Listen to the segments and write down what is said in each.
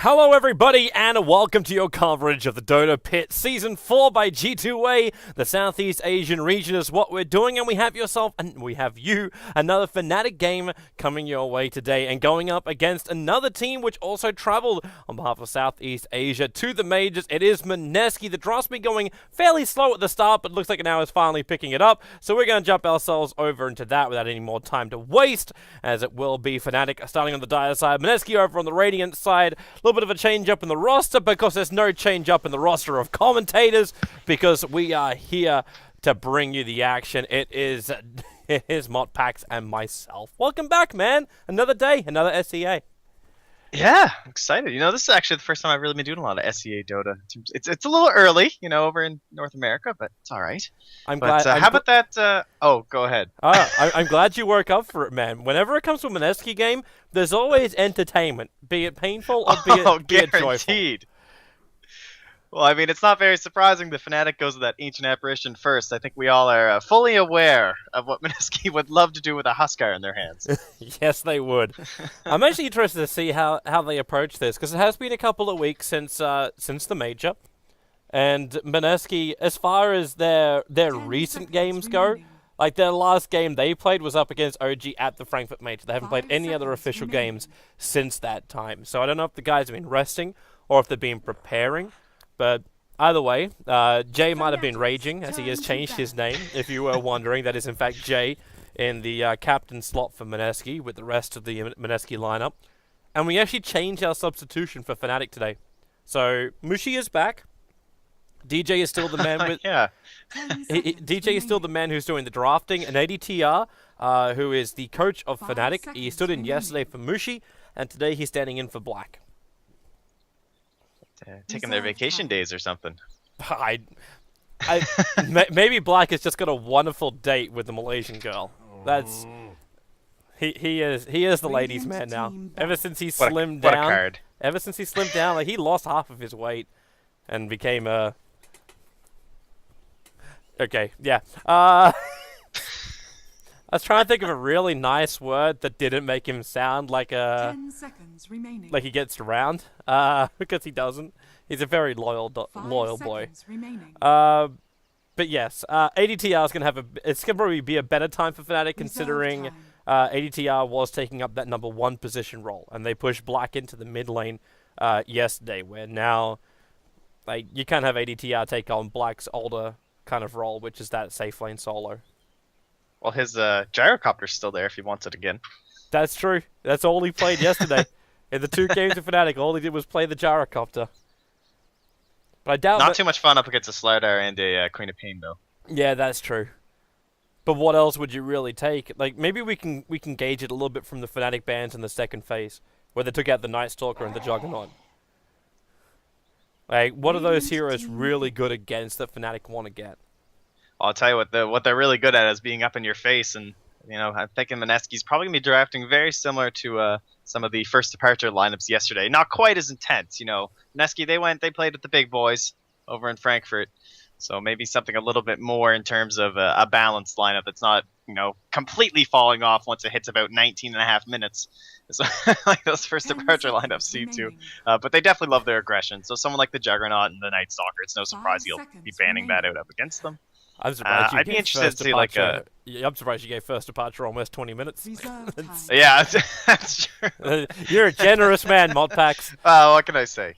Hello everybody and welcome to your coverage of the Dota Pit Season 4 by G2A. The Southeast Asian region is what we're doing, and we have you another Fnatic game coming your way today and going up against another team which also traveled on behalf of Southeast Asia to the majors. It is Mineski. The draft's been going fairly slow at the start, but looks like now is finally picking it up. So we're going to jump ourselves over into that without any more time to waste, as it will be Fnatic starting on the Dire side, Mineski over on the Radiant side. A little bit of a change up in the roster because there's no change up in the roster of commentators because we are here to bring you the action. It is Modpax and myself. Welcome back, man. Another day, another SEA. Yeah, I'm excited. This is actually the first time I've really been doing a lot of SEA Dota. It's a little early, over in North America, but it's all right. I'm glad. How about that? Oh, go ahead. I'm glad you woke up for it, man. Whenever it comes to a Mineski game, there's always entertainment, be it painful or be it joyful. Guaranteed. Well, I mean, it's not very surprising the Fnatic goes with that Ancient Apparition first. I think we all are fully aware of what Mineski would love to do with a Huskar in their hands. Yes, they would. I'm actually interested to see how they approach this, because it has been a couple of weeks since the major, and Mineski, as far as their recent games go, like their last game they played was up against OG at the Frankfurt Major. They haven't played any other official games since that time. So I don't know if the guys have been resting or if they've been preparing. But either way, Jay might have been raging as he has changed his name. If you were wondering, that is in fact Jay in the captain slot for Mineski with the rest of the Mineski lineup. And we actually changed our substitution for Fnatic today. So Mushi is back. DJ is still the man with DJ is still the man who's doing the drafting, and ADTR, who is the coach of Fnatic. He stood in yesterday for Mushi, and today he's standing in for Black. Taking their vacation days or something. Maybe Black has just got a wonderful date with the Malaysian girl. That's he is the ladies' man now. Ever since he slimmed down, like he lost half of his weight and became a. Okay, yeah. I was trying to think of a really nice word that didn't make him sound like 10 seconds remaining. like he gets around, because he doesn't. He's a very loyal boy. But yes, ADTR is gonna have it's gonna probably be a better time for Fnatic, considering ADTR was taking up that number 1 position role, and they pushed Black into the mid lane yesterday. Where now, like, you can't have ADTR take on Black's older kind of role, which is that safe lane solo. Well, his gyrocopter's still there if he wants it again. That's true. That's all he played yesterday. In the 2 games of Fnatic, all he did was play the gyrocopter. But I doubt Not too much fun up against a Slardar and a Queen of Pain, though. Yeah, that's true. But what else would you really take? Like, maybe we can gauge it a little bit from the Fnatic bans in the second phase, where they took out the Night Stalker and the Juggernaut. Like, what are those heroes really good against that Fnatic want to get? I'll tell you what they're really good at is being up in your face, and I'm thinking Mineski's probably gonna be drafting very similar to some of the first departure lineups yesterday. Not quite as intense, Mineski, they played with the big boys over in Frankfurt, so maybe something a little bit more in terms of a balanced lineup that's not completely falling off once it hits about 19 and a half minutes. So, like those first departure lineups seem to, but they definitely love their aggression. So someone like the Juggernaut and the Night Stalker, it's no surprise he'll be banning that out up against them. I'm surprised I'd be interested to see I'm surprised you gave first departure almost 20 minutes. Yeah, that's true. You're a generous man, Modpax. What can I say,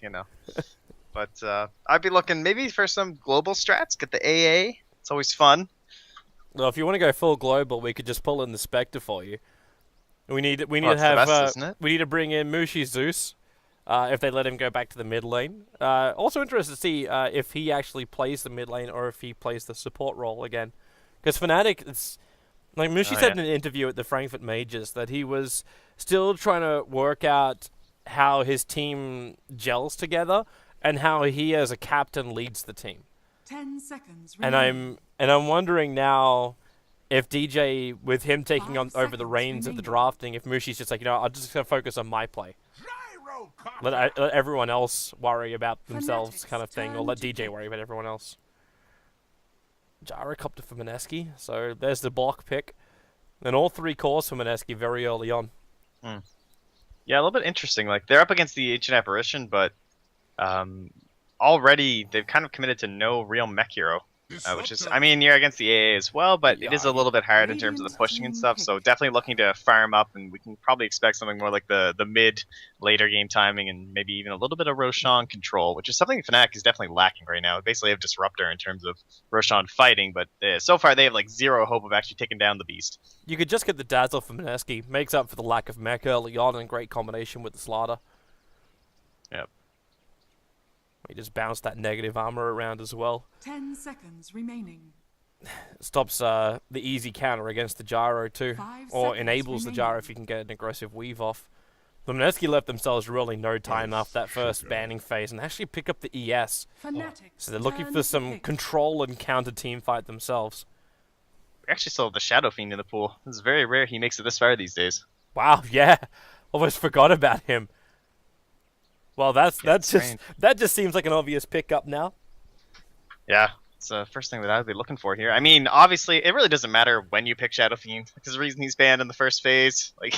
But I'd be looking maybe for some global strats. Get the AA. It's always fun. Well, if you want to go full global, we could just pull in the Spectre for you. We need to bring in Mushi Zeus. If they let him go back to the mid lane. Also interested to see if he actually plays the mid lane or if he plays the support role again. Because Fnatic, it's like Mushi said in an interview at the Frankfurt Majors that he was still trying to work out how his team gels together and how he as a captain leads the team. 10 seconds remaining. And I'm wondering now if DJ, with him taking over the reins of the drafting, if Mushi's just like, I'm just going to focus on my play. Let everyone else worry about themselves, kind of thing, or let DJ worry about everyone else. Gyrocopter for Mineski, so there's the block pick. And all 3 cores for Mineski very early on. Yeah, a little bit interesting. Like they're up against the Ancient Apparition, but um, already they've kind of committed to no real mech hero, which is, I mean, you're against the AA as well, but it is a little bit hard in terms of the pushing and stuff. So definitely looking to farm up, and we can probably expect something more like the mid later game timing, and maybe even a little bit of Roshan control, which is something Fnatic is definitely lacking right now. Basically, they have Disruptor in terms of Roshan fighting, but so far they have like zero hope of actually taking down the beast. You could just get the Dazzle from Mineski. Makes up for the lack of mech early on, and great combination with the Slaughter. Yep. He just bounced that negative armor around as well. 10 seconds remaining. Stops the easy counter against the gyro too, 5 or seconds enables the gyro remaining. if you can get an aggressive weave off. The Mineski left themselves really no time after that first banning phase and actually pick up the ES. Fnatic. So they're looking for some control and counter team fight themselves. We actually still have the Shadow Fiend in the pool. This is very rare he makes it this far these days. Wow, yeah, almost forgot about him. Well, that just seems like an obvious pickup now. Yeah, it's the first thing that I'd be looking for here. I mean, obviously, it really doesn't matter when you pick Shadow Fiend. Because the reason he's banned in the first phase, like,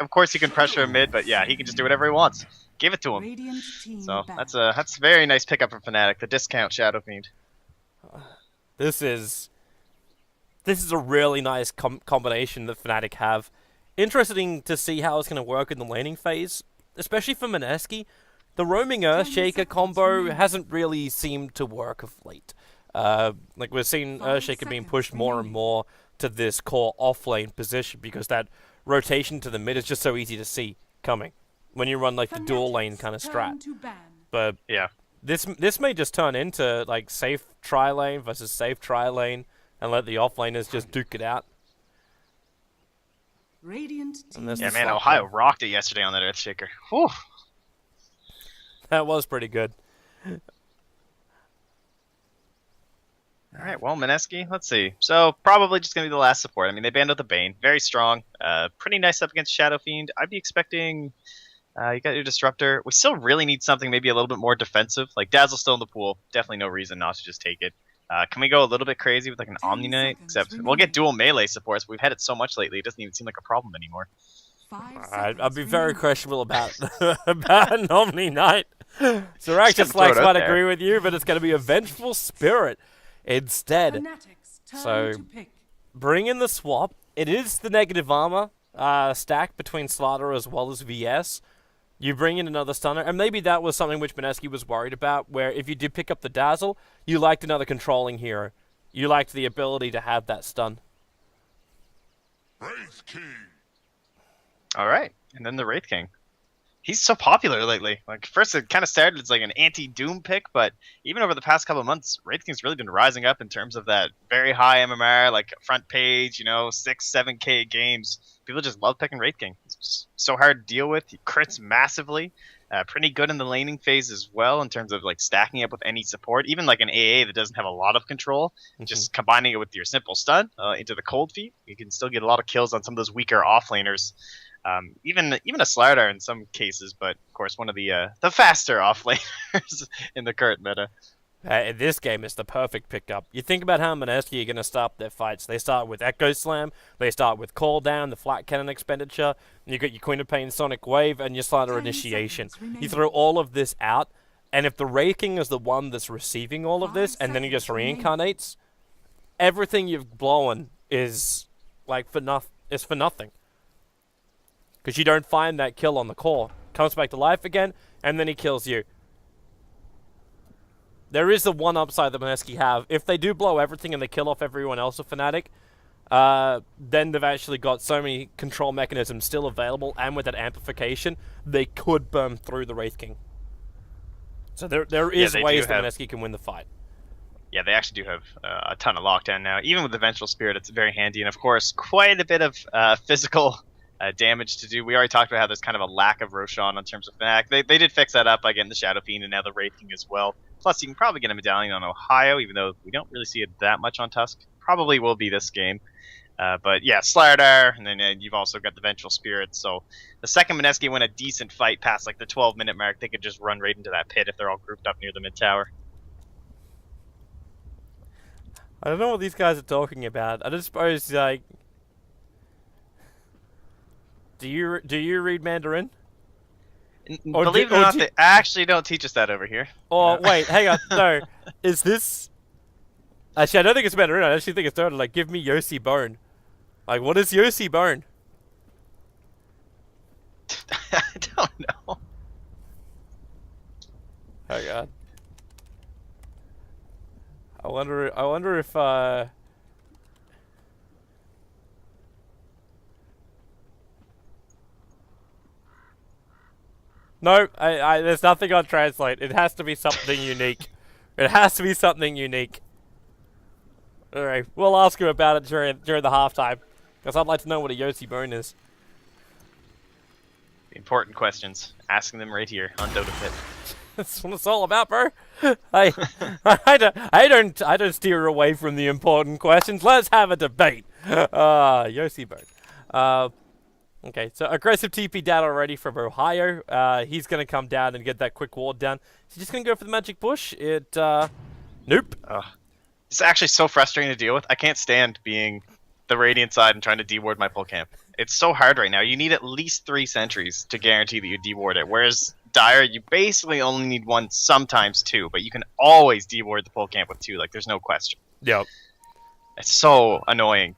of course you can pressure him mid, but yeah, he can just do whatever he wants. Give it to him. Radiant team So back. that's a very nice pickup from Fnatic. The discount Shadow Fiend. This is a really nice combination that Fnatic have. Interesting to see how it's going to work in the laning phase, especially for Mineski. The roaming Earthshaker combo hasn't really seemed to work of late. Like we're seeing 5 Earthshaker being seconds pushed more and remaining. more to this core off-lane position because that rotation to the mid is just so easy to see coming when you run like the dual lane kind of strat. Turn to ban. But Yeah. this may just turn into like safe tri-lane versus safe tri-lane and let the off-laners just duke it out. Radiant team. this Yeah, is man, fucked Ohio up. rocked it yesterday on that Earthshaker. Whew. That was pretty good. All right, well, Mineski, let's see. So probably just gonna be the last support. I mean, they banned out the Bane, very strong, pretty nice up against Shadow Fiend. I'd be expecting. You got your Disruptor. We still really need something maybe a little bit more defensive. Like Dazzle's still in the pool. Definitely no reason not to just take it. Can we go a little bit crazy with like an 10 Omni Knight? seconds Except we'll remaining. get dual melee supports. We've had it so much lately, it doesn't even seem like a problem anymore. 5 I'd seconds be very remaining. questionable about about an Omni Knight. Sirac just throw it likes out might there. agree with you, but it's going to be a Vengeful Spirit instead. Fnatic's turn So- to pick. Bring in the swap. It is the negative armor stack between Slaughter as well as VS. You bring in another stunner, and maybe that was something which Mineski was worried about, where if you did pick up the Dazzle, you liked another controlling hero. You liked the ability to have that stun. Wraith King. All right, and then the Wraith King. He's so popular lately. Like first, it kind of started as like an anti-Doom pick, but even over the past couple of months, Wraith King's really been rising up in terms of that very high MMR, like front page, 6-7K games. People just love picking Wraith King. It's just so hard to deal with. He crits massively. Pretty good in the laning phase as well in terms of like stacking up with any support. Even like an AA that doesn't have a lot of control, just combining it with your simple stun into the cold feet, you can still get a lot of kills on some of those weaker offlaners. Even a Slardar in some cases, but of course one of the faster offlaners in the current meta. In this game, it's the perfect pickup. You think about how Mineski are going to start their fights. They start with Echo Slam, they start with Call Down, the Flat Cannon expenditure, and you got your Queen of Pain Sonic Wave, and your Slaughter 10 Initiation. seconds remaining. You throw all of this out, and if the Wraith King is the one that's receiving all of 5 this, and then he just seconds remaining. reincarnates, everything you've blown is like for nothing. Because you don't find that kill on the core. Comes back to life again, and then he kills you. There is the one upside that Mineski have. If they do blow everything and they kill off everyone else with Fnatic, then they've actually got so many control mechanisms still available, and with that amplification, they could burn through the Wraith King. So there is they ways do that have- Mineski can win the fight. Yeah, they actually do have a ton of lockdown now. Even with the Vengeful Spirit, it's very handy, and of course, quite a bit of physical damage to do. We already talked about how there's kind of a lack of Roshan in terms of Fnatic. They did fix that up by getting the Shadow Fiend and now the Wraith King as well. Plus, you can probably get a Medallion on Ohio, even though we don't really see it that much on Tusk. Probably will be this game. But yeah, Slardar, and then you've also got the Vengeful Spirit. So the second Mineski win a decent fight past like the 12-minute mark, they could just run right into that pit if they're all grouped up near the mid tower. I don't know what these guys are talking about. I just suppose, like... Do you read Mandarin? Or Believe do- it or or not, do- they actually don't teach us that over here. Or wait, hang on. No, is this? Actually, I don't think it's better. I actually think it's better. Like, give me Yossi Bone. Like, what is Yossi Bone? I don't know. Oh god. I wonder if no, there's nothing on translate. It has to be something unique. It has to be something unique. Alright, we'll ask him about it during the halftime. Because I'd like to know what a Yossi Bone is. The important questions. Asking them right here on Dota Pit. That's what it's all about, bro. I don't steer away from the important questions. Let's have a debate. Yossi Bone. Okay, so aggressive TP down already from Ohio. He's gonna come down and get that quick ward down. Is he just gonna go for the magic push? Nope. It's actually so frustrating to deal with. I can't stand being the Radiant side and trying to deward my pull camp. It's so hard right now. You need at least 3 sentries to guarantee that you deward it. Whereas Dire, you basically only need 1, sometimes 2, but you can always deward the pull camp with 2. Like, there's no question. Yep. It's so annoying.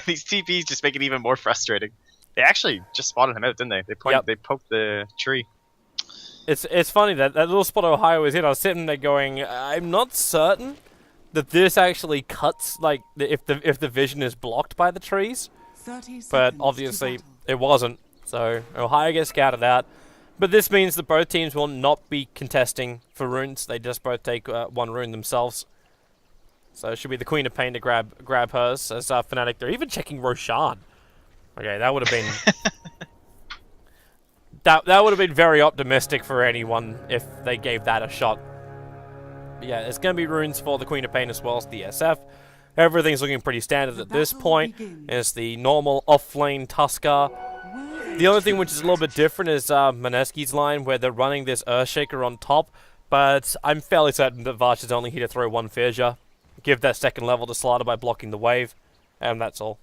These TPs just make it even more frustrating. They actually just spotted him out, didn't they? They poked the tree. It's funny that little spot Ohio was in. I was sitting there going, I'm not certain that this actually cuts, like, if the vision is blocked by the trees. 30 But seconds obviously to battle. it wasn't. So Ohio gets scouted out. But this means that both teams will not be contesting for runes. They just both take 1 rune themselves. So it should be the Queen of Pain to grab hers as Fnatic. They're even checking Roshan. Okay, that would have been that would have been very optimistic for anyone if they gave that a shot. But yeah, it's going to be runes for the Queen of Pain as well as the SF. Everything's looking pretty standard at this point. It's the normal off-lane Tusker. The only thing which is a little bit different is Mineski's line, where they're running this Earthshaker on top. But I'm fairly certain that Vash is only here to throw 1 Fissure, give that second level to Slider by blocking the wave, and that's all.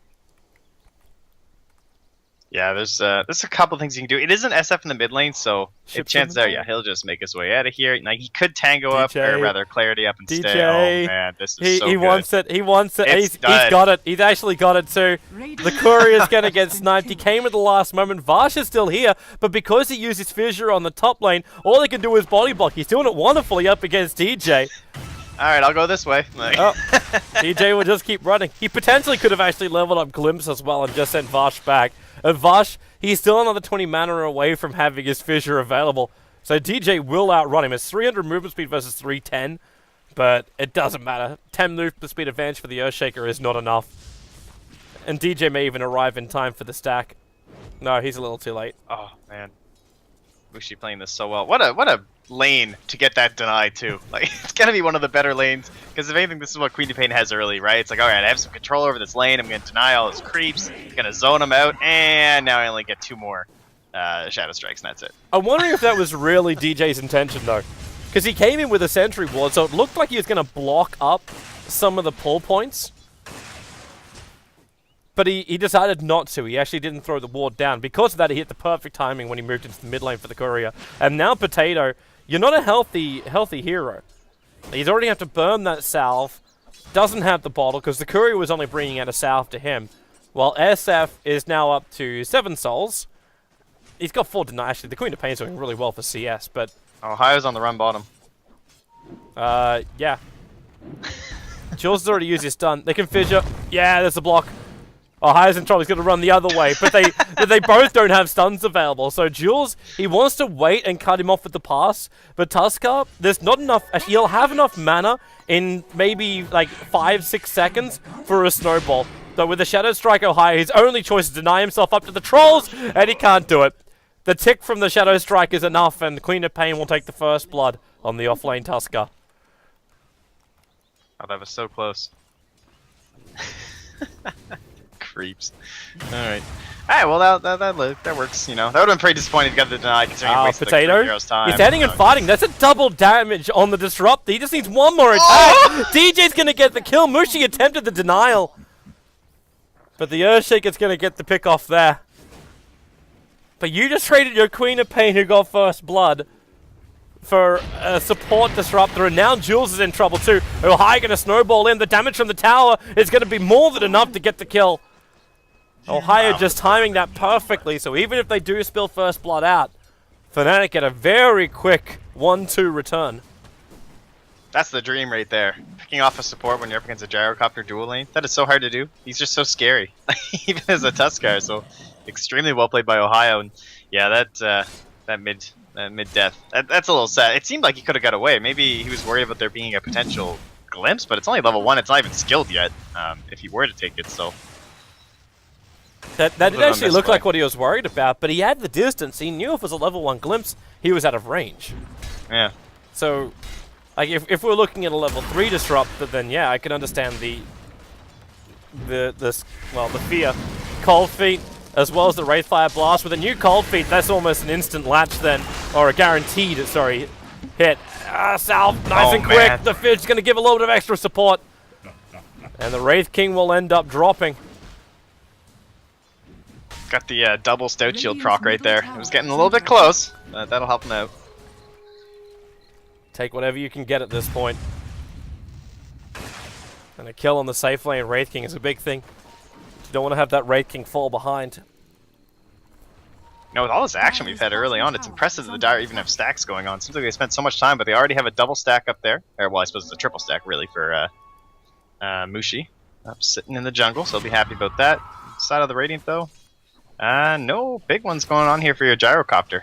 Yeah, there's a couple things you can do. It isn't SF in the mid lane, so chance there, yeah, he'll just make his way out of here. Now he could tango up, or rather clarity up and stay. Oh man, this is so good. He wants it. He wants it. He's done. got it. He's actually got it too. The courier's gonna get sniped. He came at the last moment. Vash is still here, but because he used his fissure on the top lane, all they can do is body block. He's doing it wonderfully up against DJ. Alright, I'll go this way. Oh, DJ will just keep running. He potentially could have actually leveled up Glimpse as well and just sent Vash back. And Vash, he's still another 20 mana away from having his fissure available. So DJ will outrun him. It's 300 movement speed versus 310, but it doesn't matter. 10 movement speed advantage for the Earthshaker is not enough. And DJ may even arrive in time for the stack. No, he's a little too late. Oh man, Mushi playing this so well. What a lane to get that deny too. Like, it's gonna be one of the better lanes, because if anything, this is what Queen of Pain has early, right? It's like, alright, I have some control over this lane, I'm gonna deny all his creeps, gonna zone him out, and now I only get 2 more Shadow Strikes, and that's it. I'm wondering if that was really DJ's intention though, because he came in with a sentry ward, so it looked like he was gonna block up some of the pull points. But he decided not to. He actually didn't throw the ward down. Because of that, he hit the perfect timing when he moved into the mid lane for the courier. And now Potato, you're not a healthy hero. He's already have to burn that salve. Doesn't have the bottle because the courier was only bringing out a salve to him. While SF is now up to 7 souls. He's got 4 deny. Actually, the Queen of Pain is doing really well for CS, but... Ohio's on the run bottom. Yeah. Jules has already used his stun. They can fissure. Yeah, there's a block. Ohio's in trouble. He's going to run the other way, but they both don't have stuns available. So Jules, he wants to wait and cut him off with the pass, but Tusker, there's not enough. Actually, he'll have enough mana in maybe like 5-6 seconds for a snowball. Though with the Shadow Strike Ohio, his only choice is to deny himself up to the trolls, and he can't do it. The tick from the Shadow Strike is enough, and the Queen of Pain will take the first blood on the offlane Tusker. Oh, that was so close. Creeps. Alright. Alright, well that works, you know. That would have been pretty disappointing to get the deny considering he wasted Potato. the hero's time. He's standing and fighting. That's a double damage on the Disrupt. He just needs one more attack. DJ's going to get the kill. Mushi attempted the denial. But the Earthshaker's going to get the pick off there. But you just traded your Queen of Pain who got first blood for a support disruptor, and now Jules is in trouble too. Ohio going to snowball in. The damage from the tower is going to be more than enough to get the kill. Ohio just timing that perfectly, so even if they do spill first blood out, Fnatic get a very quick 1-2 return. That's the dream right there. Picking off a support when you're up against a gyrocopter dual lane. That is so hard to do. He's just so scary. Even as a Tuskar, so extremely well played by Ohio. And yeah, that mid death. That's a little sad. It seemed like he could have got away. Maybe he was worried about there being a potential glimpse, but it's only level 1. It's not even skilled yet. If he were to take it, so. That did actually look like what he was worried about, but he had the distance. He knew if it was a level 1 glimpse, he was out of range. Yeah. So, like, if we're looking at a level 3 disruptor, then yeah, I can understand the fear. Cold Feet, as well as the Wraithfire Blast. With a new Cold Feet, that's almost an instant latch then, or a guaranteed, sorry, hit. South, nice and quick. Man. The Fidge's going to give a little bit of extra support. And the Wraith King will end up dropping. Got the double Stout Shield proc right there. It was getting a little bit close, but that'll help him out. Take whatever you can get at this point. And a kill on the safe lane Wraith King is a big thing. You don't want to have that Wraith King fall behind. You know, with all this action we've had early on, it's impressive that the Dire even have stacks going on. Seems like they spent so much time, but they already have a double stack up there. Or, well, I suppose it's a triple stack, really, for Mushi. Up sitting in the jungle, so I'll be happy about that. Side of the Radiant, though. No big ones going on here for your gyrocopter.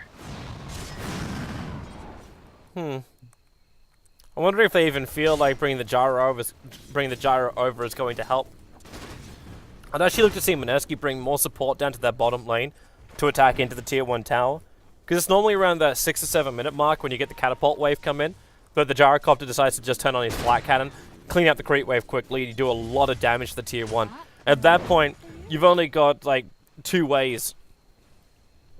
I wonder if they even feel like bringing the gyro over is going to help. I'd actually look to see Mineski bring more support down to that bottom lane to attack into the tier 1 tower. Because it's normally around that 6 or 7 minute mark when you get the catapult wave come in. But the gyrocopter decides to just turn on his flat cannon, clean out the creep wave quickly, you do a lot of damage to the tier 1. At that point, you've only got like 2 ways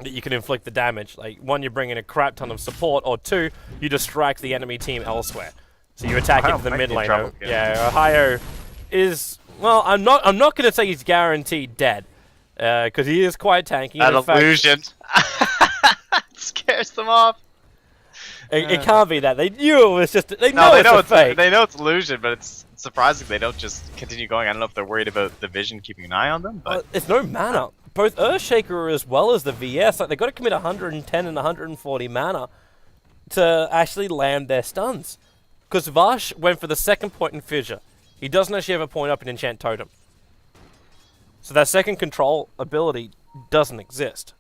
that you can inflict the damage. Like, 1, you bring in a crap ton of support, or 2, you distract the enemy team elsewhere. So you attack into the mid lane. Yeah, Ohio is, well, I'm not going to say he's guaranteed dead, because he is quite tanky. That illusion scares them off. It can't be that. They knew it was just. They know it's fake. They know it's illusion, but it's surprising they don't just continue going. I don't know if they're worried about the Vision keeping an eye on them, but it's no mana. Both Earthshaker as well as the VS, like, they've got to commit 110 and 140 mana to actually land their stuns. Because Vash went for the second point in Fissure. He doesn't actually have a point up in Enchant Totem. So that second control ability doesn't exist.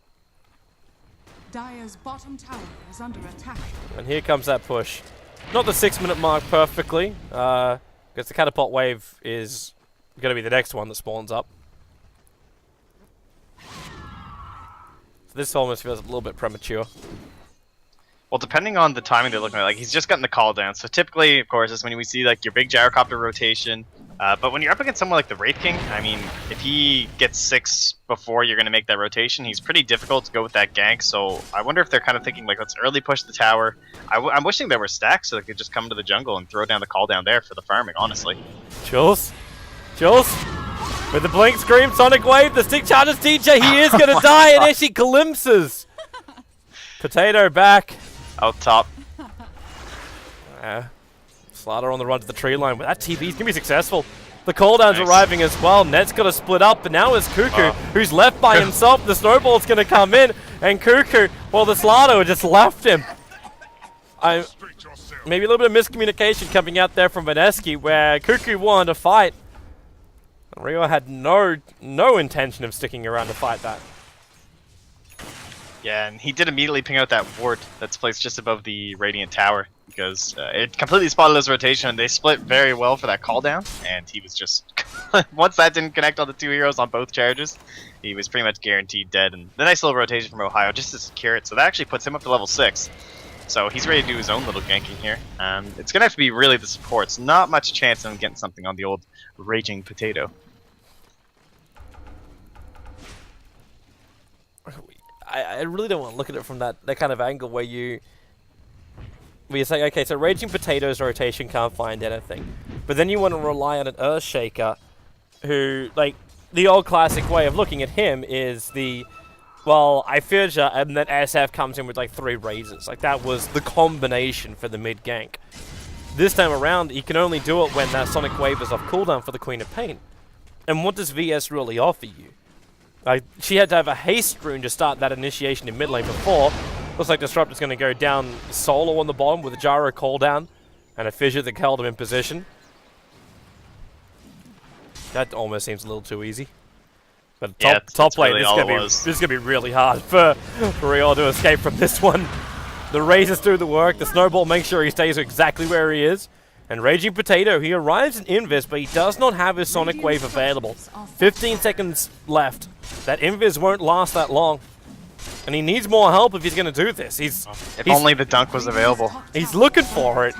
Dire's bottom tower is under attack. And here comes that push. Not the 6 minute mark perfectly, because the catapult wave is going to be the next one that spawns up. So this almost feels a little bit premature. well, depending on the timing they're looking at, like he's just gotten the call down. So typically, of course, is when we see like your big gyrocopter rotation. But when you're up against someone like the Wraith King, I mean, if he gets 6 before you're going to make that rotation, he's pretty difficult to go with that gank. So I wonder if they're kind of thinking like, let's early push the tower. I'm wishing there were stacks so they could just come to the jungle and throw down the call down there for the farming, honestly. Jules, with the blink scream, Sonic Wave, the stick charges DJ, he is going to die, and there she glimpses. Potato back. Out top. Slaughter on the run to the tree line. But that TV's going to be successful. The cooldown's arriving as well. Net's got to split up, but now it's Cuckoo, who's left by himself. The snowball's going to come in, and Cuckoo, well, the Slaughter just left him. Maybe a little bit of miscommunication coming out there from Mineski, where Cuckoo wanted to fight. Rio had no intention of sticking around to fight that. Yeah, and he did immediately ping out that ward that's placed just above the Radiant Tower, because it completely spotted his rotation, and they split very well for that call down, and he was just... once that didn't connect on the 2 heroes on both charges, he was pretty much guaranteed dead, and the nice little rotation from Ohio just to secure it, so that actually puts him up to level 6. So he's ready to do his own little ganking here. It's going to have to be really the supports. Not much chance of him getting something on the old Raging Potato. I really don't want to look at it from that kind of angle where you say, okay, so Raging Potato's rotation can't find anything. But then you want to rely on an Earthshaker who, like, the old classic way of looking at him is the Well, I feared and then SF comes in with like 3 razors. Like that was the combination for the mid gank. This time around, you can only do it when that Sonic Wave is off cooldown for the Queen of Pain. And what does VS really offer you? Like, she had to have a haste rune to start that initiation in mid lane before. Looks like Disruptor's going to go down solo on the bottom with a gyro cooldown and a fissure that held him in position. That almost seems a little too easy. But top lane, really this is gonna be really hard for Real to escape from this one. The razors do the work. The snowball makes sure he stays exactly where he is. And Raging Potato, he arrives in Invis, but he does not have his Sonic Wave available. 15 seconds left. That Invis won't last that long. And he needs more help if he's going to do this. He's only the dunk was available. He's looking for it.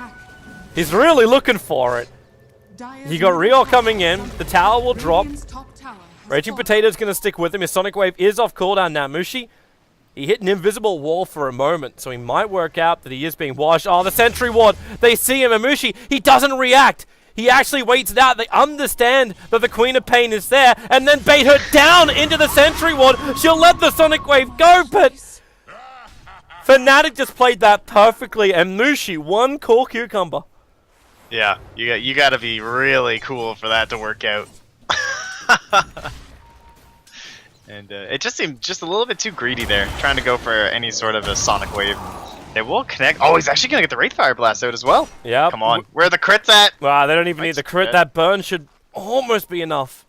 He's really looking for it. You got Rio coming in. The tower will drop. Raging Potato's going to stick with him. His Sonic Wave is off cooldown now. Mushi, he hit an invisible wall for a moment, so he might work out that he is being washed. Oh, the Sentry Ward. They see him, and Mushi, he doesn't react. He actually waits it out. They understand that the Queen of Pain is there, and then bait her down into the Sentry Ward. She'll let the Sonic Wave go, but Fnatic just played that perfectly, and Mushi, one cool cucumber. Yeah, you got to be really cool for that to work out. And it just seemed just a little bit too greedy there, trying to go for any sort of a Sonic Wave. They will connect. Oh, he's actually going to get the Wraithfire Blast out as well. Yeah. Come on. Where are the crits at? Wow, they don't even need the crit. That burn should almost be enough.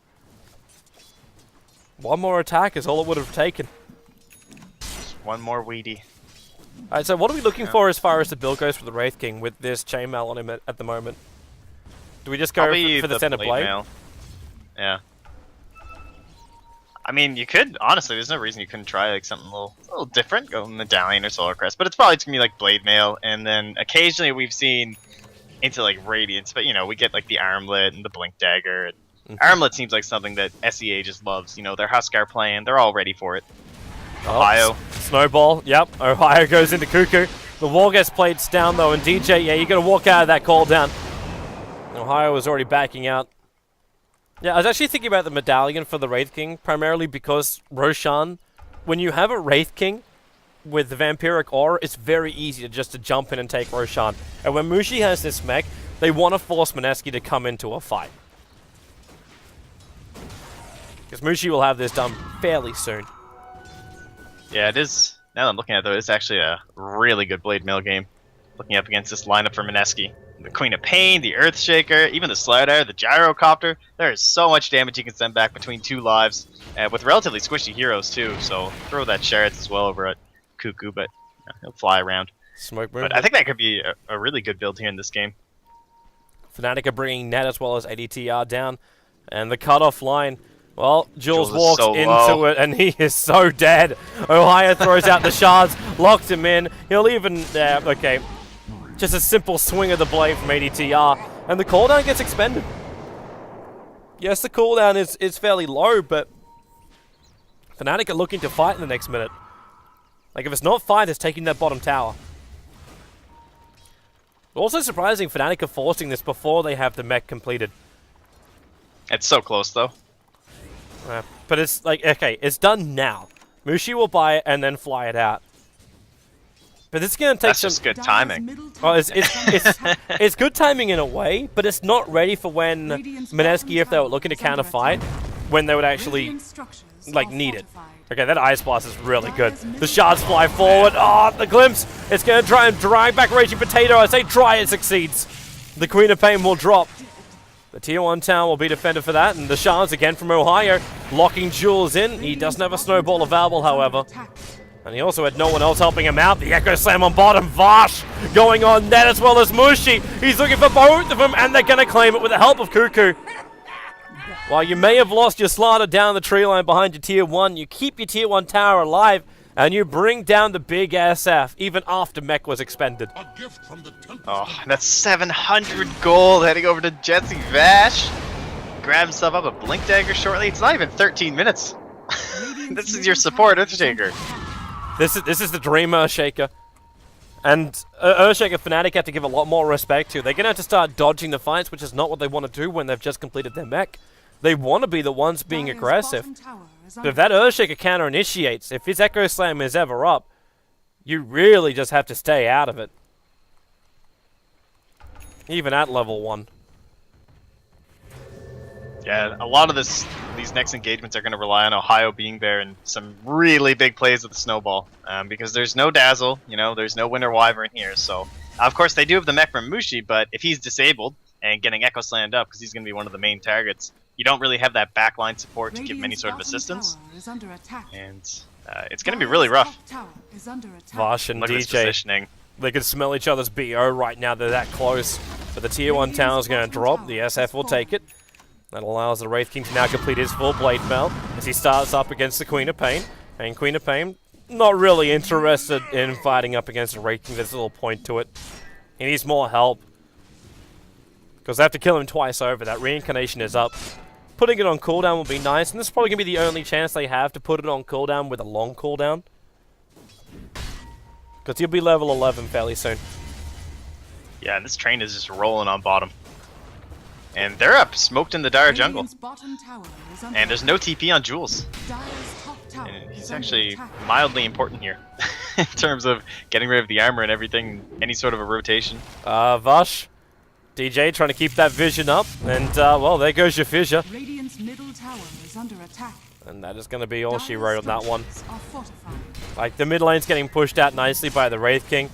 One more attack is all it would have taken. Just one more weedy. Alright, so what are we looking for as far as the build goes for the Wraith King with this chainmail on him at the moment? Do we just go for the center blade? Mail. Yeah. I mean, you could, honestly, there's no reason you couldn't try like something a little different, go Medallion or Solar Crest, but it's probably just gonna be like Blade Mail, and then occasionally we've seen into like Radiance, but you know, we get like the Armlet and the Blink Dagger. Armlet seems like something that SEA just loves, you know, their Huskar playing, they're all ready for it. Ohio. Snowball, yep, Ohio goes into Cuckoo. The wall gets played down though, and DJ, yeah, you gotta walk out of that call down. Ohio was already backing out. Yeah, I was actually thinking about the Medallion for the Wraith King, primarily because Roshan, when you have a Wraith King with the Vampiric Aura, it's very easy to just jump in and take Roshan. And when Mushi has this mech, they want to force Mineski to come into a fight. Because Mushi will have this done fairly soon. Yeah, it is. Now that I'm looking at it, though, it's actually a really good Blade Mail game. Looking up against this lineup for Mineski. The Queen of Pain, the Earthshaker, even the Slider, the Gyrocopter. There is so much damage you can send back between 2 lives, with relatively squishy heroes too. So throw that Shards as well over at Cuckoo, but he'll fly around. Smoke but I think that could be a really good build here in this game. Fnatic are bringing net as well as ADTR down, and the cutoff line. Well, Jules walks so into it, and he is so dead. Ohio throws out the shards, locks him in. He'll even, okay. Just a simple swing of the blade from ADTR, and the cooldown gets expended. Yes, the cooldown is fairly low, but Fnatic are looking to fight in the next minute. Like, if it's not fight, it's taking that bottom tower. Also surprising, Fnatic are forcing this before they have the mech completed. It's so close, though. But it's like, okay, it's done now. Mushi will buy it and then fly it out. But it's going to take some... That's just good timing. Oh, it's good timing in a way, but it's not ready for when Mineski, if they were looking to counter fight, when they would actually, like, need it. Okay, that Ice Blast is really good. The shards fly forward. Oh, the glimpse. It's going to try and drag back Raging Potato. I say try, it succeeds. The Queen of Pain will drop. The Tier 1 tower will be defended for that, and the shards again from Ohio, locking Jules in. He doesn't have a snowball available, however. And he also had no one else helping him out. The Echo Slam on bottom. Vosh going on net as well as Mushi. He's looking for both of them, and they're going to claim it with the help of Cuckoo. While you may have lost your Slaughter down the tree line behind your Tier 1, you keep your Tier 1 tower alive, and you bring down the big SF, even after mech was expended. Oh, that's 700 gold heading over to Jetsy Vash. Grab himself up a Blink Dagger shortly. It's not even 13 minutes. This is your support, Earthshaker. This is the dream Earthshaker. And Earthshaker Fnatic have to give a lot more respect to. They're going to have to start dodging the fights, which is not what they want to do when they've just completed their mech. They want to be the ones being aggressive. is But under if that Earthshaker counter initiates, if his Echo Slam is ever up, you really just have to stay out of it. Even at level 1. Yeah, a lot of these next engagements are going to rely on Ohio being there and some really big plays with the snowball. Because there's no Dazzle, there's no Winter Wyvern here. So, of course, they do have the mech from Mushi, but if he's disabled and getting Echo Slammed up, because he's going to be one of the main targets, you don't really have that backline support to give him any sort of assistance. And it's going to be really rough. Vosh and Look at his DJ, positioning. they can smell each other's BO right now. They're that close. But the tier 1 tower is going to drop. The SF will take it. That allows the Wraith King to now complete his full Blade Mail as he starts up against the Queen of Pain. And Queen of Pain, not really interested in fighting up against the Wraith King. There's a little point to it. He needs more help. Because they have to kill him twice over. That reincarnation is up. Putting it on cooldown will be nice. And this is probably going to be the only chance they have to put it on cooldown with a long cooldown. Because he'll be level 11 fairly soon. Yeah, and this train is just rolling on bottom. And they're up, smoked in the Dire jungle. And there's no TP on Jules. And he's actually mildly important here. In terms of getting rid of the armor and everything, any sort of a rotation. Vosh, DJ trying to keep that vision up. And, well, there goes your fissure. Radiant's middle tower is under attack. And that is going to be all she wrote on that one. Are fortified. Like, the mid lane's getting pushed out nicely by the Wraith King.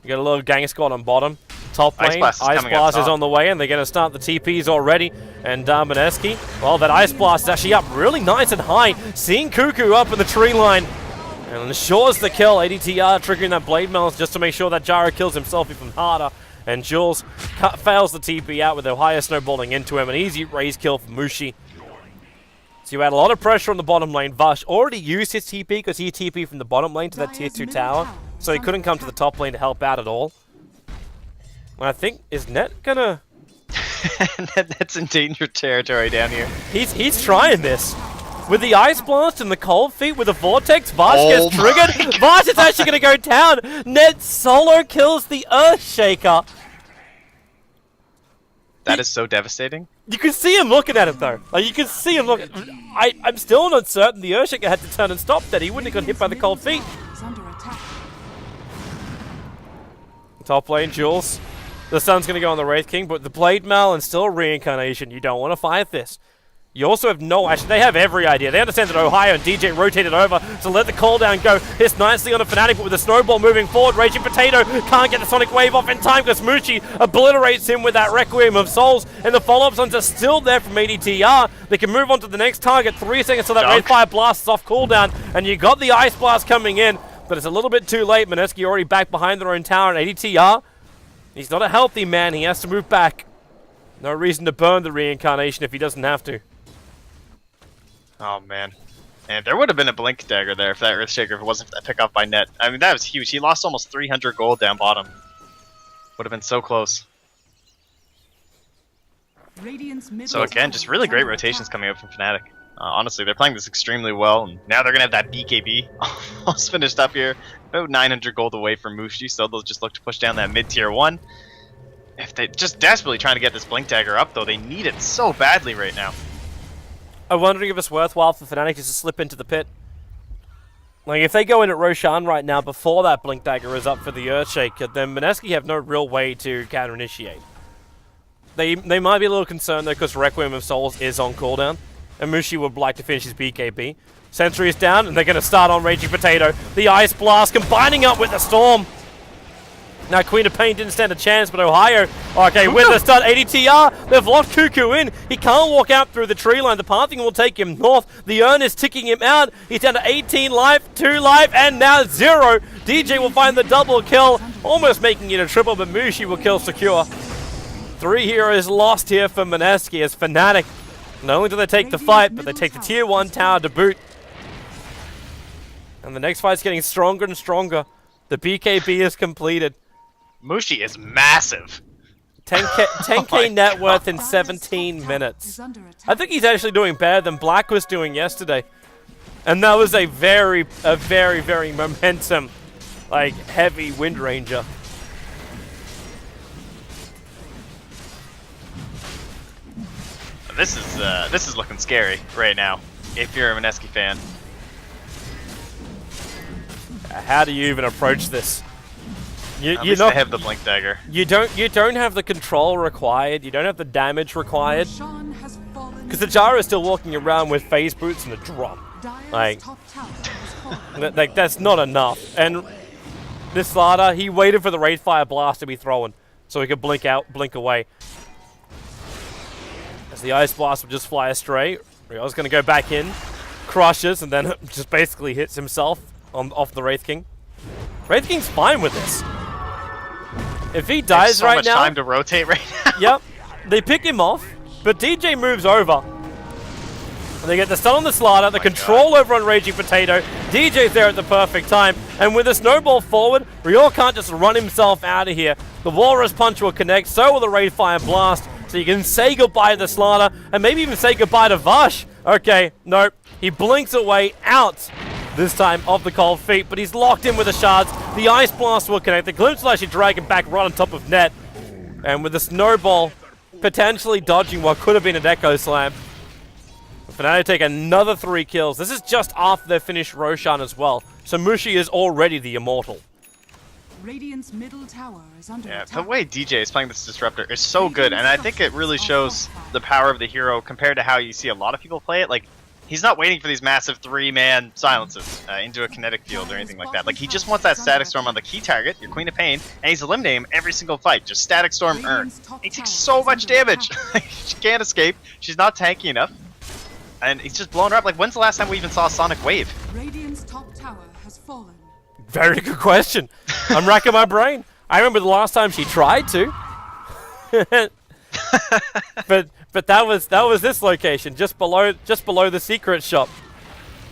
You got a little gang squad on bottom. Top lane, Ice Blast is on the way, and they're going to start the TPs already. And Mineski, well, that Ice Blast is actually up really nice and high. Seeing Cuckoo up in the tree line. And ensures the kill. ADTR triggering that Blade Mail just to make sure that Jara kills himself even harder. And Jules fails the TP out with Ohio snowballing into him. An easy raise kill for Mushi. So you had a lot of pressure on the bottom lane. Vash already used his TP because he TP from the bottom lane to that tier 2 tower. So he couldn't come to the top lane to help out at all. And I think, is Net gonna... Net's in danger territory down here. He's trying this. With the Ice Blast and the Cold Feet with the Vortex, Vash gets triggered. Vash is actually gonna go down. Net solo kills the Earthshaker. That is so devastating. You can see him looking at it though. Like, you can see him looking. I'm still not certain the Earthshaker had to turn and stop that. He wouldn't have got hit by the Cold Feet. Top lane, Jules. The Sun's going to go on the Wraith King, but the Blade Mail and still Reincarnation. You don't want to fight this. You also have no... Actually, they have every idea. They understand that Ohio and DJ rotated over, so let the cooldown go. Hits nicely on a Fnatic, but with the snowball moving forward, Raging Potato can't get the Sonic Wave off in time because Mushi obliterates him with that Requiem of Souls, and the follow-ups are still there from ADTR. They can move on to the next target. 3 seconds till that Red Fire Blast is off cooldown, and you got the Ice Blast coming in, but it's a little bit too late. Mineski already back behind their own tower, and ADTR... He's not a healthy man. He has to move back. No reason to burn the Reincarnation if he doesn't have to. Oh, man. And there would have been a Blink Dagger there if that Earthshaker wasn't for that pick up by Net. I mean, that was huge. He lost almost 300 gold down bottom. Would have been so close. So again, just really great rotations coming up from Fnatic. Honestly, they're playing this extremely well, and now they're going to have that BKB almost finished up here. About 900 gold away from Mushi, so they'll just look to push down that mid-tier 1. If they're just desperately trying to get this Blink Dagger up, though, they need it so badly right now. I'm wondering if it's worthwhile for Fnatic just to slip into the pit. Like, if they go in at Roshan right now before that Blink Dagger is up for the Earthshaker, then Mineski have no real way to counter-initiate. They might be a little concerned, though, because Requiem of Souls is on cooldown. And Mushi would like to finish his BKB. Sentry is down, and they're going to start on Raging Potato. The Ice Blast combining up with the Storm. Now, Queen of Pain didn't stand a chance, but Ohio, okay, with the stun, ADTR, they've locked Cuckoo in. He can't walk out through the tree line. The pathing will take him north. The urn is ticking him out. He's down to 18 life, 2 life, and now 0. DJ will find the double kill, almost making it a triple, but Mushi will kill secure. 3 heroes lost here for Mineski as Fnatic. Not only do they take the fight, but they take the tier 1 tower to boot. And the next fight's getting stronger and stronger. The BKB is completed. Mushi is massive. 10k net worth in 17 minutes. I think he's actually doing better than Black was doing yesterday. And that was a very momentum, like, heavy Wind Ranger. This is looking scary right now. if you're a Mineski fan. How do you even approach this? At least they have the Blink Dagger. You don't have the control required. You don't have the damage required. Roshan has fallen. Because the Jara is still walking around with phase boots and a drum. Dire's Like, top tower has fallen. like that's not enough. And this Slaughter, he waited for the Wraith Fire Blast to be thrown so he could blink away. As the Ice Blast would just fly astray, Rio's going to go back in, crushes, and then just basically hits himself off the Wraith King. Wraith King's fine with this. If he dies so right much now, time to rotate right now. yep, they pick him off, but DJ moves over. And they get the stun on the Slaughter, the control over on Raging Potato. DJ's there at the perfect time, and with a snowball forward, Rio can't just run himself out of here. The Walrus Punch will connect, so will the Wraith Fire Blast, so you can say goodbye to the Slaughter, and maybe even say goodbye to Vash. Okay, nope, he blinks away out. This time of the cold feet, but he's locked in with the shards. The Ice Blast will connect. The Glimpse will actually drag him back right on top of net. And with the Snowball potentially dodging what could have been an Echo Slam. Fnatic take another 3 kills. This is just after they finish Roshan as well. So Mushi is already the Immortal. Radiant's middle tower is under Yeah, attack. the way DJ is playing this Disruptor is so good, and I think it really shows the power of the hero compared to how you see a lot of people play it. Like, he's not waiting for these massive 3-man silences into a kinetic field or anything like that. Like, he just wants that Static Storm on the key target, your Queen of Pain, and he's eliminating him every single fight. Just Static Storm earn. He takes so much damage. She can't escape. She's not tanky enough. And he's just blowing her up. Like, when's the last time we even saw a Sonic Wave? Radiant's top tower has fallen. Very good question. I'm racking my brain. I remember the last time she tried to. but that was this location, just below the secret shop.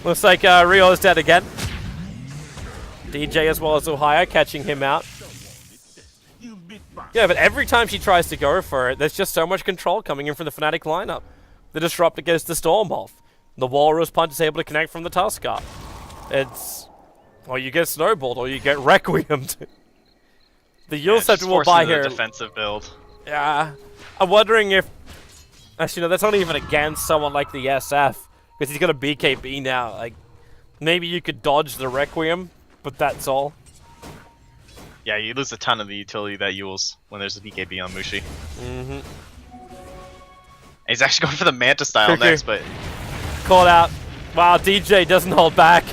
Looks like Rio's dead again. DJ as well as Ohio catching him out. Yeah, but every time she tries to go for it, there's just so much control coming in from the Fnatic lineup. The Disruptor gets the Storm off. The Walrus Punch is able to connect from the Tusker. It's... or you get snowballed, or you get requiemmed. The Yule Scepter will buy here. Defensive build. Yeah, I'm wondering if... actually, no, that's not even against someone like the SF, because he's got a BKB now. Like, maybe you could dodge the Requiem, but that's all. Yeah, you lose a ton of the utility that Yules when there's a BKB on Mushi. Mm-hmm. He's actually going for the Manta style next, but... caught out. Wow, DJ doesn't hold back.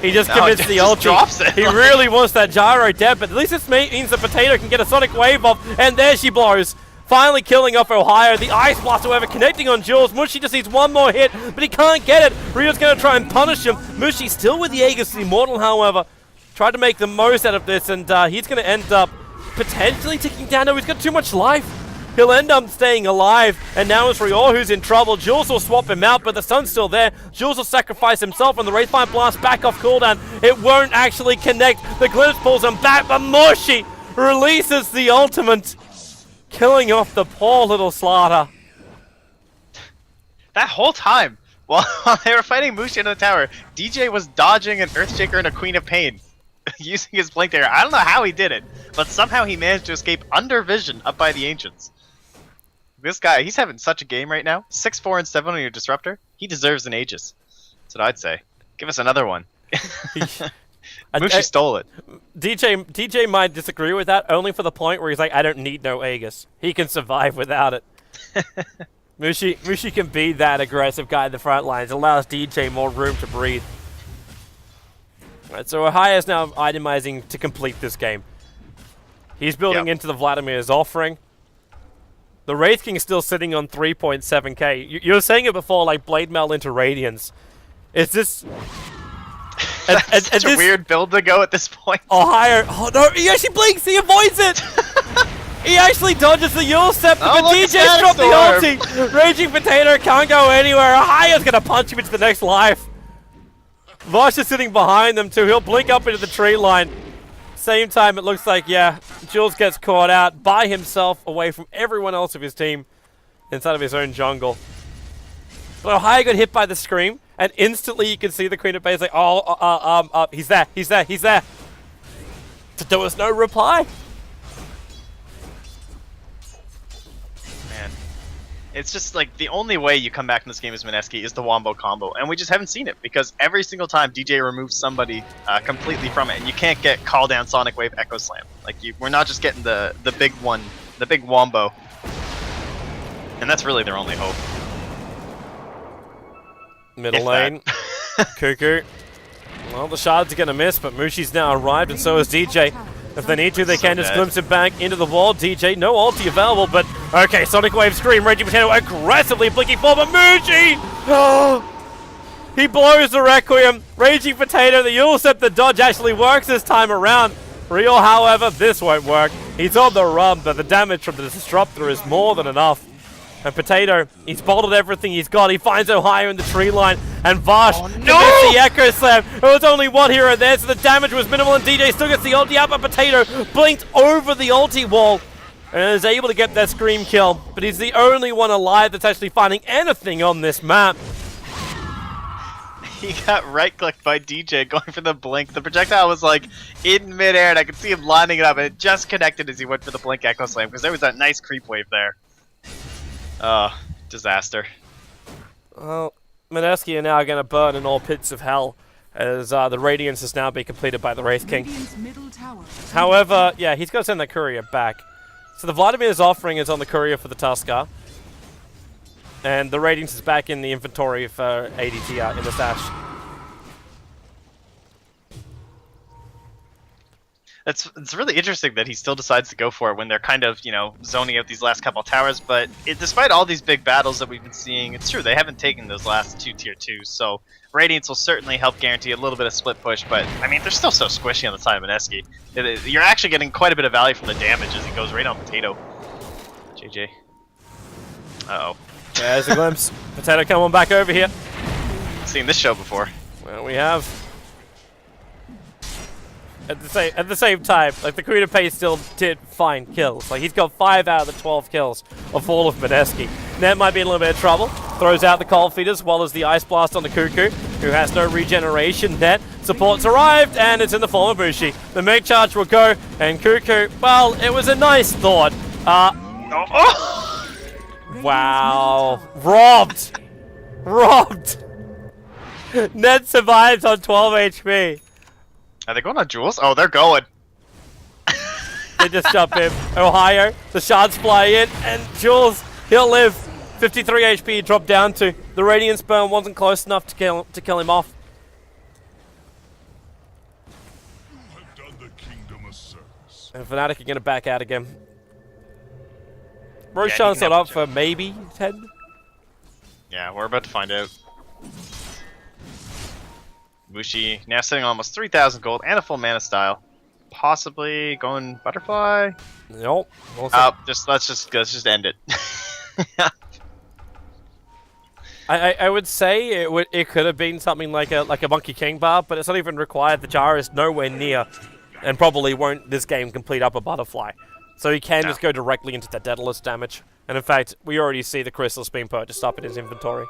He just commits the ulti. Drops it. He really wants that gyro dead, but at least this means the Potato can get a Sonic Wave off, and there she blows. Finally killing off Ohio. The Ice Blast, however, connecting on Jules. Mushi just needs one more hit, but he can't get it. Rio's going to try and punish him. Mushi still with the Aegis Immortal, however. Tried to make the most out of this, and he's going to end up potentially ticking down. No, he's got too much life. He'll end up staying alive, and now it's Rio who's in trouble. Jules will swap him out, but the sun's still there. Jules will sacrifice himself, and the Wraith Fire Blast back off cooldown. It won't actually connect. The Glimpse pulls him back, but Mushi releases the ultimate, killing off the poor little Slaughter. That whole time, while they were fighting Mushi in the tower, DJ was dodging an Earthshaker and a Queen of Pain, using his Blink Dagger. I don't know how he did it, but somehow he managed to escape under vision up by the Ancients. This guy, he's having such a game right now. 6, 4, and 7 on your Disruptor. He deserves an Aegis. That's what I'd say. Give us another one. Mushi stole it. DJ might disagree with that, only for the point where he's like, I don't need no Aegis. He can survive without it. Mushi can be that aggressive guy in the front lines. It allows DJ more room to breathe. Right, so Ohio is now itemizing to complete this game. He's building into the Vladimir's offering. The Wraith King is still sitting on 3.7k. You were saying it before, like Blade Mail into Radiance. Is this... That's such a weird build to go at this point. Ohio... oh no, he actually blinks! He avoids it! He actually dodges the Yule Scepter, but DJ's dropped the ulti! Raging Potato can't go anywhere. Ohio's gonna punch him into the next life. Vosh is sitting behind them too. He'll blink up into the tree line. Same time, it looks like, yeah, Jules gets caught out by himself away from everyone else of his team inside of his own jungle. But Ohio got hit by the Scream, and instantly you can see the Queen of Base like, he's there, he's there, he's there. But there was no reply. Man, it's just like the only way you come back in this game as Mineski is the wombo combo, and we just haven't seen it because every single time DJ removes somebody completely from it, and you can't get call down Sonic Wave Echo Slam. Like we're not just getting the big one, the big wombo, and that's really their only hope. Middle lane, Cuckoo. Well, the shards are going to miss, but Mushi's now arrived, and so is DJ. If they need to, they can just glimpse it back into the wall. DJ, no ulti available, but okay, Sonic Wave Scream, Raging Potato aggressively blinking forward, but Mushi! He blows the Requiem. Raging Potato, the Ulcep, the dodge actually works this time around. Real, however, this won't work. He's on the run, but the damage from the Disruptor is more than enough. And Potato, he's bottled everything he's got. He finds Ohio in the tree line. And Vash commits the Echo Slam. It was only one here and there, so the damage was minimal. And DJ still gets the ulti out, but Potato blinked over the ulti wall and is able to get that Scream kill. But he's the only one alive that's actually finding anything on this map. He got right-clicked by DJ going for the blink. The projectile was like in midair, and I could see him lining it up, and it just connected as he went for the blink Echo Slam because there was that nice creep wave there. Disaster. Well, Mineski are now going to burn in all pits of hell as the Radiance has now been completed by the Wraith King. However, yeah, he's got to send that courier back. So the Vladimir's offering is on the courier for the Tuskar. And the Radiance is back in the inventory for ADT in the stash. It's really interesting that he still decides to go for it when they're kind of, zoning out these last couple of towers, but despite all these big battles that we've been seeing, it's true, they haven't taken those last 2 tier 2s, so Radiance will certainly help guarantee a little bit of split push, but, I mean, they're still so squishy on the side of Mineski. You're actually getting quite a bit of value from the damage as he goes right on Potato. JJ. Uh-oh. Yeah, there's a glimpse. Potato coming back over here. Seen this show before. Well, we have. At the same time, like the Kuda Pay still did fine kills. Like he's got 5 out of the 12 kills of all of Mineski. Net might be in a little bit of trouble. Throws out the Cold Feet as well as the Ice Blast on the Cuckoo, who has no regeneration. Net support's arrived, and it's in the form of Bushi. The Meg Charge will go, and Cuckoo, well, it was a nice thought. Wow. Robbed! Robbed! Net survives on 12 HP. Are they going on Jules? Oh, they're going. They just jump in. Ohio, the shards fly in, and Jules, he'll live. 53 HP he dropped down to. The Radiance burn wasn't close enough to kill him off. And Fnatic are going to back out again. Roshan's not up for maybe 10. Yeah, we're about to find out. Bushi now sitting on almost 3,000 gold and a full mana style. Possibly going butterfly. Nope. Let's just end it. I would say it could have been something like a Monkey King bar, but it's not even required. The jar is nowhere near, and probably won't this game complete up a butterfly. So he can just go directly into the Daedalus damage. And in fact, we already see the crystals being purchased up in his inventory.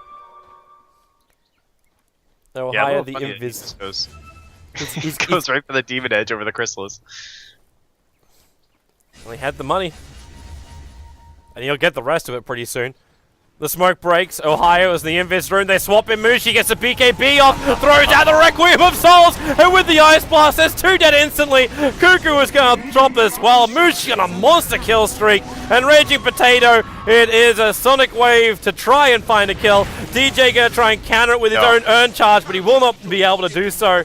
So higher the invis goes. He goes right for the Demon Edge over the Chrysalis. Well, he had the money. And he'll get the rest of it pretty soon. The smoke breaks. Ohio is the invis rune. They swap in. Mushi gets the BKB off. Throws out the Requiem of Souls. And with the Ice Blast, there's 2 dead instantly. Cuckoo is going to drop as well. Mushi on a monster kill streak. And Raging Potato, it is a Sonic Wave to try and find a kill. DJ going to try and counter it with his own Urn Charge, but he will not be able to do so.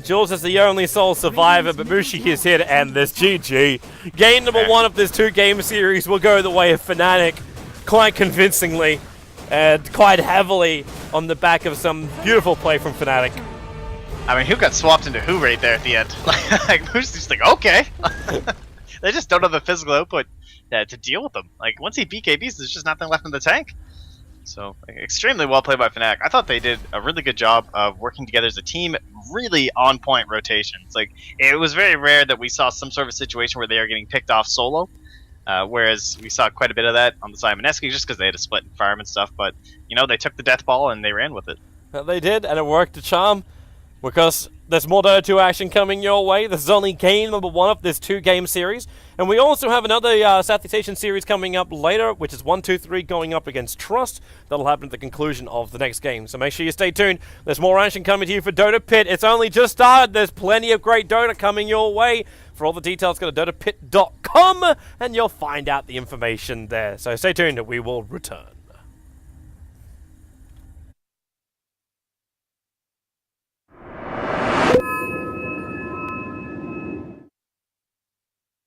Jules is the only sole survivor, but Mushi is here to end this. GG. Game number 1 of this 2-game series will go the way of Fnatic. Quite convincingly and quite heavily on the back of some beautiful play from Fnatic. I mean, who got swapped into who right there at the end? Like, who's just like, okay. They just don't have the physical output to deal with them. Like, once he BKBs, there's just nothing left in the tank. So, extremely well played by Fnatic. I thought they did a really good job of working together as a team. Really on-point rotations. Like, it was very rare that we saw some sort of situation where they are getting picked off solo. Whereas we saw quite a bit of that on the side of Mineski just because they had to split and farm and stuff. But, they took the death ball and they ran with it. They did, and it worked a charm. because there's more Dota 2 action coming your way. This is only game number 1 of this 2-game series. And we also have another Southeast Asian series coming up later, which is 1, 2, 3 going up against Trust. That'll happen at the conclusion of the next game. So make sure you stay tuned. There's more action coming to you for Dota Pit. It's only just started. There's plenty of great Dota coming your way. For all the details, go to dotapit.com and you'll find out the information there. So stay tuned. We will return.